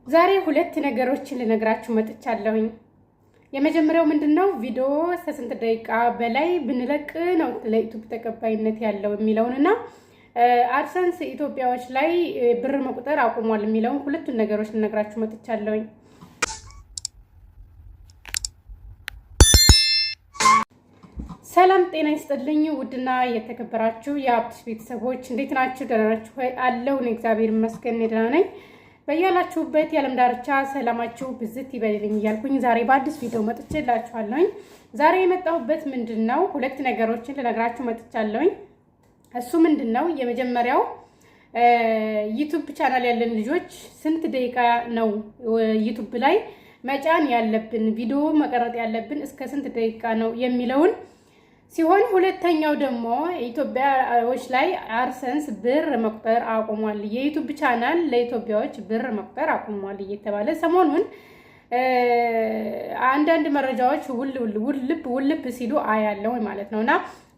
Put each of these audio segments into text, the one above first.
ዛሬ ሁለት ነገሮችን ልነግራችሁ መጥቻለሁኝ። የመጀመሪያው ምንድነው ቪዲዮ ከስንት ደቂቃ በላይ ብንለቅ ነው ለዩቲዩብ ተቀባይነት ያለው የሚለውንና አድሰንስ ኢትዮጵያዎች ላይ ብር መቁጠር አቁሟል የሚለውን ሁለቱን ነገሮች ልነግራችሁ መጥቻለሁኝ። ሰላም ጤና ይስጥልኝ። ውድና የተከበራችሁ የአብትሽ ቤተሰቦች እንዴት ናችሁ? ደህና ናችሁ ወይ? አለሁ እኔ እግዚአብሔር ይመስገን ደህና ነኝ። በያላችሁበት የዓለም ዳርቻ ሰላማችሁ ብዝት ይበልልኝ እያልኩኝ ዛሬ በአዲስ ቪዲዮ መጥቼላችኋለሁኝ። ዛሬ የመጣሁበት ምንድነው ሁለት ነገሮችን ልነግራችሁ መጥቻለሁኝ። እሱ ምንድነው የመጀመሪያው ዩቲዩብ ቻናል ያለን ልጆች ስንት ደቂቃ ነው ዩቲዩብ ላይ መጫን ያለብን ቪዲዮ መቀረጥ ያለብን እስከ ስንት ደቂቃ ነው የሚለውን ሲሆን ሁለተኛው ደግሞ ኢትዮጵያዎች ላይ አድሰንስ ብር መቁጠር አቁሟል፣ የዩቲዩብ ቻናል ለኢትዮጵያዎች ብር መቁጠር አቁሟል እየተባለ ሰሞኑን አንዳንድ መረጃዎች ውልብ ሲሉ አያለው ማለት ነውና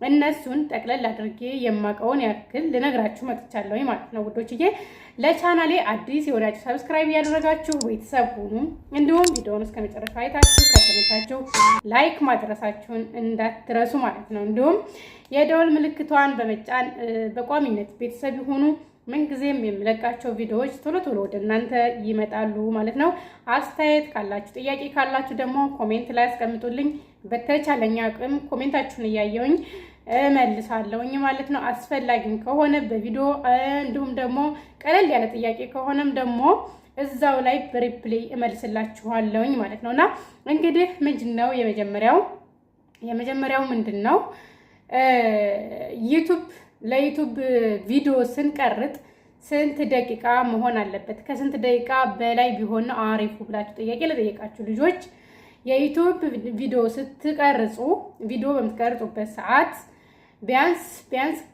እነሱን ጠቅለል አድርጌ የማቀውን ያክል ልነግራችሁ መጥቻለሁ ማለት ነው ውዶችዬ። ለቻናሌ አዲስ የሆናችሁ ሰብስክራይብ ያደረጋችሁ ቤተሰብ ሁኑ። እንዲሁም ቪዲዮውን እስከመጨረሻው አይታችሁ ከተመቻችሁ ላይክ ማድረሳችሁን እንዳትረሱ ማለት ነው። እንዲሁም የደወል ምልክቷን በመጫን በቋሚነት ቤተሰብ ይሁኑ። ምንጊዜም የምለቃቸው ቪዲዮዎች ቶሎ ወደ እናንተ ይመጣሉ ማለት ነው። አስተያየት ካላችሁ ጥያቄ ካላችሁ ደግሞ ኮሜንት ላይ አስቀምጡልኝ። በተቻለኝ አቅም ኮሜንታችሁን እያየሁኝ እመልሳለሁኝ ማለት ነው። አስፈላጊም ከሆነ በቪዲዮ እንዲሁም ደግሞ ቀለል ያለ ጥያቄ ከሆነም ደግሞ እዛው ላይ በሪፕሌይ እመልስላችኋለሁኝ ማለት ነውና እንግዲህ ምንድነው የመጀመሪያው ምንድነው ለዩቲዩብ ቪዲዮ ስንቀርጥ ስንት ደቂቃ መሆን አለበት? ከስንት ደቂቃ በላይ ቢሆን ነው አሪፉ ብላችሁ ጥያቄ ለጠየቃችሁ ልጆች የዩቲዩብ ቪዲዮ ስትቀርጹ ቪዲዮ በምትቀርጹበት ሰዓት ቢያንስ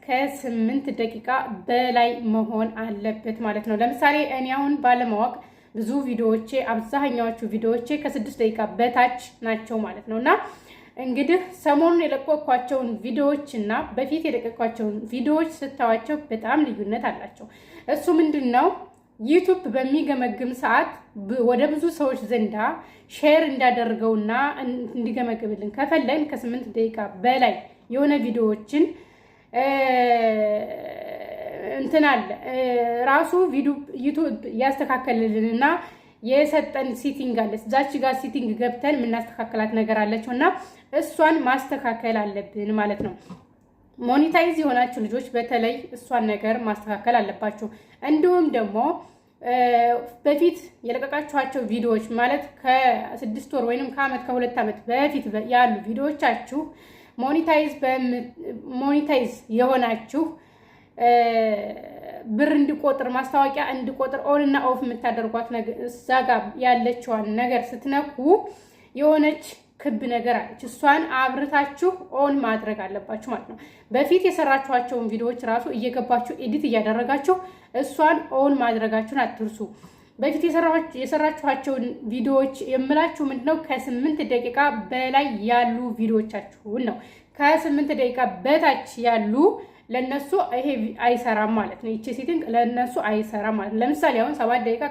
ከ8 ደቂቃ በላይ መሆን አለበት ማለት ነው። ለምሳሌ እኔ አሁን ባለማወቅ ብዙ ቪዲዮዎቼ አብዛኛዎቹ ቪዲዮዎቼ ከ6 ደቂቃ በታች ናቸው ማለት ነውና እንግዲህ ሰሞኑን የለቀኳቸውን ቪዲዮዎች እና በፊት የለቀኳቸውን ቪዲዮዎች ስታዋቸው በጣም ልዩነት አላቸው። እሱ ምንድነው ዩቲዩብ በሚገመግም ሰዓት ወደ ብዙ ሰዎች ዘንዳ ሼር እንዳደርገውና እንዲገመግምልን ከፈለግን ከ8 ደቂቃ በላይ የሆነ ቪዲዮዎችን እንትን አለ ራሱ ዩቲዩብ ያስተካከልልንና የሰጠን ሴቲንግ አለ። እዛች ጋር ሴቲንግ ገብተን የምናስተካከላት ነገር አለችውና እሷን ማስተካከል አለብን ማለት ነው። ሞኔታይዝ የሆናችሁ ልጆች በተለይ እሷን ነገር ማስተካከል አለባችሁ። እንዲሁም ደግሞ በፊት የለቀቃችኋቸው ቪዲዮዎች ማለት ከ6 ወር ወይንም ከአመት ከ2 ዓመት በፊት ያሉ ቪዲዮዎቻችሁ ሞኔታይዝ የሆናችሁ ብር እንዲቆጥር ማስታወቂያ እንዲቆጥር ኦን እና ኦፍ የምታደርጓት ነገር እዛ ጋር ያለችዋን ነገር ስትነኩ የሆነች ክብ ነገር አለች። እሷን አብርታችሁ ኦን ማድረግ አለባችሁ ማለት ነው። በፊት የሰራችኋቸውን ቪዲዮዎች ራሱ እየገባችሁ ኤዲት እያደረጋችሁ እሷን ኦን ማድረጋችሁን አትርሱ። በፊት የሰራችኋቸውን ቪዲዮዎች የምላችሁ ምንድነው ከ8 ደቂቃ በላይ ያሉ ቪዲዮዎቻችሁን ነው። ከ8 ደቂቃ በታች ያሉ ለነሱ ይሄ አይሰራም ማለት ነው። ይቺ ሴቲንግ ለነሱ አይሰራም ማለት ነው። ለምሳሌ አሁን 7 ደቂቃ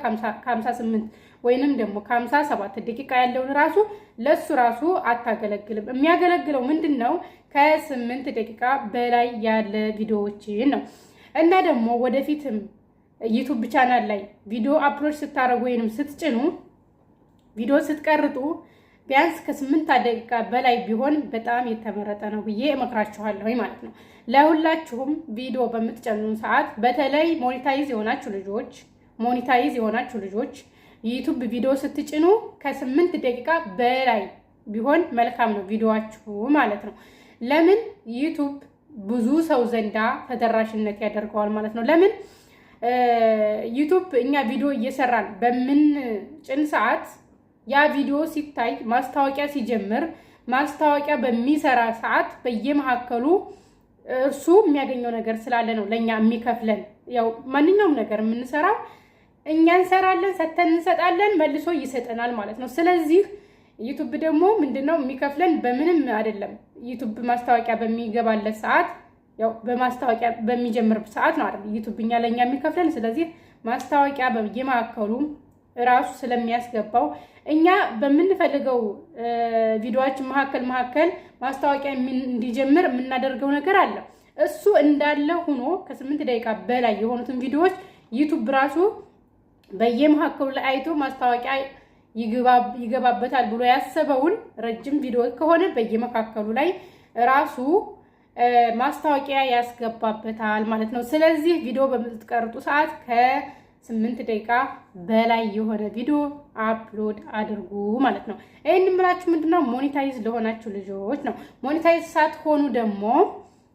ከ58 ወይንም ደግሞ ከ57 ደቂቃ ያለውን ራሱ ለሱ ራሱ አታገለግልም። የሚያገለግለው ምንድነው ከ8 ደቂቃ በላይ ያለ ቪዲዮዎችን ነው። እና ደግሞ ወደፊትም ዩቲዩብ ቻናል ላይ ቪዲዮ አፕሎድ ስታረጉ ወይንም ስትጭኑ ቪዲዮ ስትቀርጡ ቢያንስ ከ8 ደቂቃ በላይ ቢሆን በጣም የተመረጠ ነው ብዬ እመክራችኋለሁ ማለት ነው። ለሁላችሁም ቪዲዮ በምትጨኑ ሰዓት በተለይ ሞኔታይዝ የሆናችሁ ልጆች ዩቲዩብ ቪዲዮ ስትጭኑ ከ8 ደቂቃ በላይ ቢሆን መልካም ነው ቪዲዮአችሁ ማለት ነው። ለምን ዩቲዩብ ብዙ ሰው ዘንዳ ተደራሽነት ያደርገዋል ማለት ነው። ለምን ዩቲዩብ እኛ ቪዲዮ እየሰራን በምንጭን ሰዓት ያ ቪዲዮ ሲታይ ማስታወቂያ ሲጀምር ማስታወቂያ በሚሰራ ሰዓት በየመካከሉ እርሱ የሚያገኘው ነገር ስላለ ነው ለኛ የሚከፍለን። ያው ማንኛውም ነገር የምንሰራው እኛ እንሰራለን፣ ሰተን እንሰጣለን፣ መልሶ ይሰጠናል ማለት ነው። ስለዚህ ዩቲዩብ ደግሞ ምንድነው የሚከፍለን በምንም አይደለም። ዩቲዩብ ማስታወቂያ በሚገባለት ሰዓት ያው በማስታወቂያ በሚጀምር ሰዓት ነው አይደል ዩቲዩብ እኛ ለኛ የሚከፍለን። ስለዚህ ማስታወቂያ በየማዕከሉ ራሱ ስለሚያስገባው እኛ በምንፈልገው ቪዲዮአችን መካከል ማስታወቂያ እንዲጀምር የምናደርገው ነገር አለ። እሱ እንዳለ ሆኖ ከ8 ደቂቃ በላይ የሆኑትን ቪዲዮዎች ዩቲዩብ ራሱ በየመካከሉ ላይ አይቶ ማስታወቂያ ይገባበታል ብሎ ያሰበውን ረጅም ቪዲዮ ከሆነ በየመካከሉ ላይ ራሱ ማስታወቂያ ያስገባበታል ማለት ነው። ስለዚህ ቪዲዮ በምትቀርጡ ሰዓት ከ8 ደቂቃ በላይ የሆነ ቪዲዮ አፕሎድ አድርጉ ማለት ነው። ይሄን የምላችሁ ምንድነው ሞኔታይዝ ለሆናችሁ ልጆች ነው። ሞኔታይዝ ሳትሆኑ ደግሞ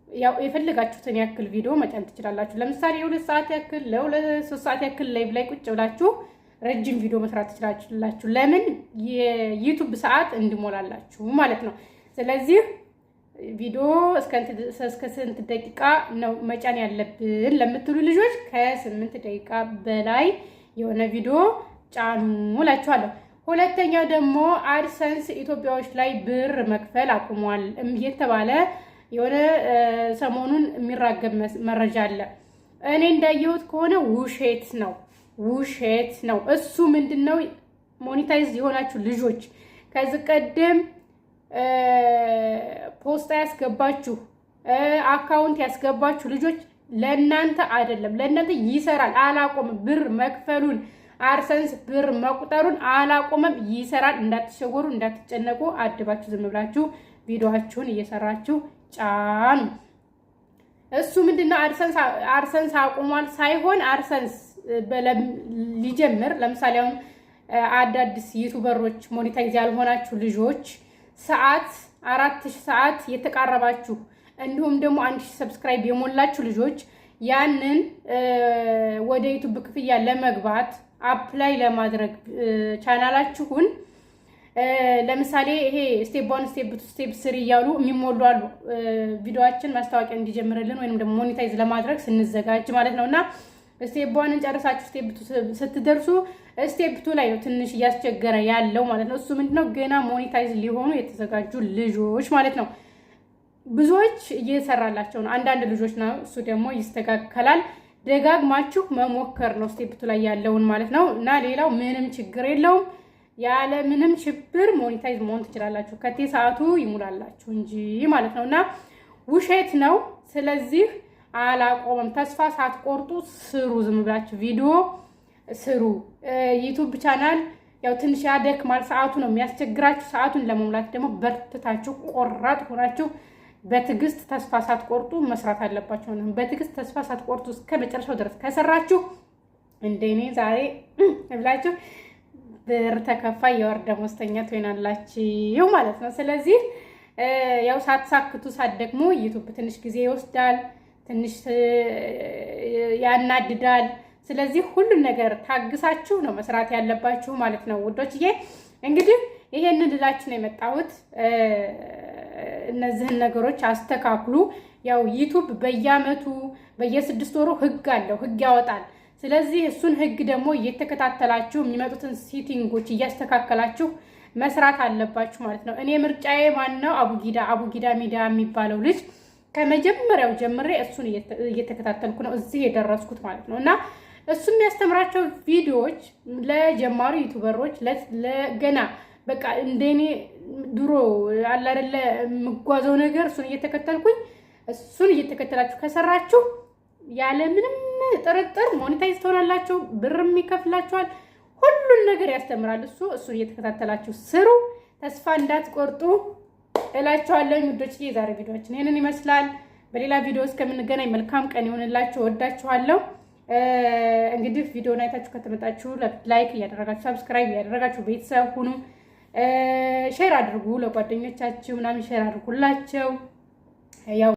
ያው የፈለጋችሁትን ያክል ቪዲዮ መጫን ትችላላችሁ። ለምሳሌ የ2 ሰዓት ያክል ለ3 ሰዓት ያክል ላይቭ ላይ ቁጭ ብላችሁ ረጅም ቪዲዮ መስራት ትችላላችሁ። ለምን የዩቲዩብ ሰዓት እንዲሞላላችሁ ማለት ነው። ስለዚህ ቪዲዮ እስከ ስንት ደቂቃ ነው መጫን ያለብን ለምትሉ ልጆች ከ8 ደቂቃ በላይ የሆነ ቪዲዮ ጫኑ እላችኋለሁ። ሁለተኛው ደግሞ አድሰንስ ኢትዮጵያዎች ላይ ብር መክፈል አቁሟል እየተባለ የሆነ ሰሞኑን የሚራገብ መረጃ አለ። እኔ እንዳየሁት ከሆነ ውሸት ነው። እሱ ምንድነው ሞኔታይዝ የሆናችሁ ልጆች ከዚህ ቀደም ፖስታ ያስገባችሁ አካውንት ያስገባችሁ ልጆች ለእናንተ አይደለም፣ ለእናንተ ይሰራል። አላቆምም። ብር መክፈሉን አድሰንስ ብር መቁጠሩን አላቆመም፣ ይሰራል። እንዳትሸወሩ፣ እንዳትጨነቁ፣ አድባችሁ ዝም ብላችሁ ቪዲዮአችሁን እየሰራችሁ ጫኑ። እሱ ምንድነው አድሰንስ አቁሟል ሳይሆን አድሰንስ ሊጀምር ለምሳሌ አሁን አዳዲስ ዩቲዩበሮች ሞኔታይዝ ያልሆናችሁ ልጆች ሰዓት 4000 ሰዓት የተቃረባችሁ እንዲሁም ደግሞ 1000 ሰብስክራይብ የሞላችሁ ልጆች ያንን ወደ ዩቲዩብ ክፍያ ለመግባት አፕላይ ለማድረግ ቻናላችሁን ለምሳሌ ይሄ ስቴፕ 1 ስቴፕ 2 ስቴፕ 3 እያሉ የሚሞሉ አሉ። ቪዲዮአችን ማስታወቂያ እንዲጀምርልን ወይንም ደግሞ ሞኔታይዝ ለማድረግ ስንዘጋጅ ማለት ነውና ስቴፕ 1 ጨርሳችሁ ስቴፕ 2 ስትደርሱ ስቴፕ 2 ላይ ነው ትንሽ እያስቸገረ ያለው ማለት ነው። እሱ ምንድነው ገና ሞኔታይዝ ሊሆኑ የተዘጋጁ ልጆች ማለት ነው። ብዙዎች እየሰራላቸው ነው፣ አንዳንድ ልጆች ነው። እሱ ደግሞ ይስተካከላል። ደጋግማችሁ መሞከር ነው ስቴፕ 2 ላይ ያለውን ማለት ነው። እና ሌላው ምንም ችግር የለውም። ያለ ምንም ችግር ሞኔታይዝ መሆን ትችላላችሁ። ከቴ ሰዓቱ ይሙላላችሁ እንጂ ማለት ነውና ውሸት ነው። ስለዚህ አላቆመም። ተስፋ ሳትቆርጡ ስሩ። ዝም ብላችሁ ቪዲዮ ስሩ። ዩቲዩብ ቻናል ያው ትንሽ ያደክማል፣ ሰዓቱ ነው የሚያስቸግራችሁ። ሰዓቱን ለመሙላት ደግሞ በርትታችሁ ቆራጥ ሆናችሁ በትዕግስት ተስፋ ሳትቆርጡ መስራት አለባችሁ ነው። በትዕግስት ተስፋ ሳትቆርጡ እስከ መጨረሻው ድረስ ከሰራችሁ እንደኔ ዛሬ ብላችሁ ብር ተከፋይ የወር ደመወዝተኛ ትሆናላችሁ ማለት ነው። ስለዚህ ያው ሳትሳክቱ ሳትደክሙ ዩቲዩብ ትንሽ ጊዜ ይወስዳል፣ ትንሽ ያናድዳል። ስለዚህ ሁሉን ነገር ታግሳችሁ ነው መስራት ያለባችሁ ማለት ነው ውዶችዬ። እንግዲህ ይሄንን ልላችሁ ነው የመጣሁት። እነዚህን ነገሮች አስተካክሉ። ያው ዩቲዩብ በየአመቱ በየ6 ወሩ ህግ አለው፣ ህግ ያወጣል። ስለዚህ እሱን ህግ ደግሞ እየተከታተላችሁ የሚመጡትን ሴቲንጎች እያስተካከላችሁ መስራት አለባችሁ ማለት ነው። እኔ ምርጫዬ ማነው አቡጊዳ ሚዲያ የሚባለው ልጅ ከመጀመሪያው ጀምሬ እሱን እየተከታተልኩ ነው እዚህ የደረስኩት ማለት ነው። እና እሱ የሚያስተምራቸው ቪዲዮዎች ለጀማሪ ዩቲዩበሮች ለገና በቃ እንደኔ ድሮ አለ አይደለ የምጓዘው ነገር እሱን እየተከተላችሁ ከሰራችሁ ያለ ምንም ጥርጥር ሞኔታይዝ ትሆናላችሁ፣ ብርም ይከፍላችኋል። ሁሉን ነገር ያስተምራል እሱን እየተከታተላችሁ ስሩ። ተስፋ እንዳትቆርጡ እላችኋለሁ ውዶች። የዛሬ ቪዲዮአችን ይሄንን ይመስላል። በሌላ ቪዲዮ እስከምንገናኝ መልካም ቀን ይሁንላችሁ። ወዳችኋለሁ። እንግዲህ ቪዲዮውን አይታችሁ ከተመጣችሁ ላይክ እያደረጋችሁ ሰብስክራይብ እያደረጋችሁ ቤተሰብ ሁኑ። ሼር አድርጉ ለጓደኞቻችሁ ምናምን ሼር አድርጉላቸው። ያው